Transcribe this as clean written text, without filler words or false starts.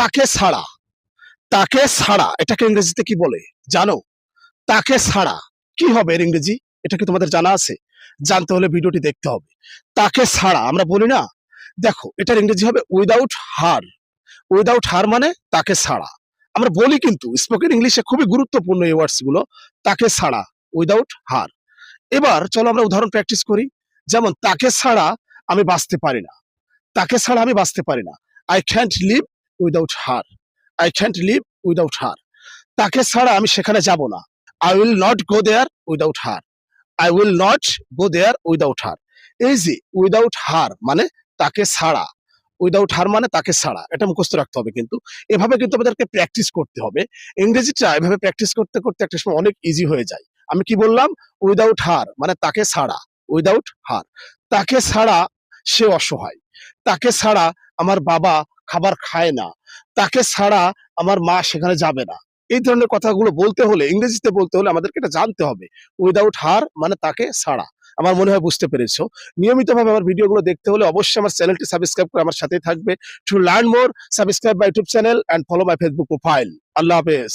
তাকে ছাড়া, তাকে ছাড়া এটাকে ইংরেজিতে কি বলে জানো? তাকে ছাড়া কি হবে এর ইংরেজি? এটা কি তোমাদের জানা আছে? জানতে হলে ভিডিওটি দেখতে হবে। তাকে ছাড়া আমরা বলি না, দেখো এটার ইংরেজি হবে উইদাউট হার। উইদাউট হার মানে তাকে ছাড়া। আমরা বলি কিন্তু স্পোকেন ইংলিশে খুবই গুরুত্বপূর্ণ এই ওয়ার্ডস গুলো, তাকে ছাড়া, উইদাউট হার। এবার চলো আমরা উদাহরণ প্র্যাকটিস করি। যেমন তাকে ছাড়া আমি বাঁচতে পারি না, তাকে ছাড়া আমি বাঁচতে পারি না। I can't live without her, I can't live without her. তাকে ছাড়া আমি সেখানে যাব না, I will not go there without her, I will not go there without her. এই যে উইদাউট হার মানে তাকে ছাড়া, উইদাউট হার মানে তাকে ছাড়া, এটা মুখস্থ রাখতে হবে। কিন্তু এভাবে কিন্তু আমাদেরকে প্র্যাকটিস করতে হবে। ইংরেজিটা এভাবে প্র্যাকটিস করতে করতে একটা সময় অনেক ইজি হয়ে যায়। আমি কি বললাম? উইদাউট হার মানে তাকে ছাড়া, উইদাউট হার। তাকে ছাড়া সে অসহায়, তাকে ছাড়া আমার বাবা খাবার খায় না, তাকে ছাড়া আমার মা সেখানে যাবে না। এই ধরনের কথাগুলো বলতে হলে, ইংরেজিতে বলতে হলে আমাদেরকে এটা জানতে হবে। উইদাউট হার মানে তাকে ছাড়া। আমার মনে হয় বুঝতে পেরেছো। নিয়মিতভাবে আমার ভিডিওগুলো দেখতে হলে অবশ্যই আমার চ্যানেলটি সাবস্ক্রাইব করে আমার সাথেই থাকবে। To learn more, subscribe my YouTube channel and follow my Facebook profile. আল্লাহ হাফেজ।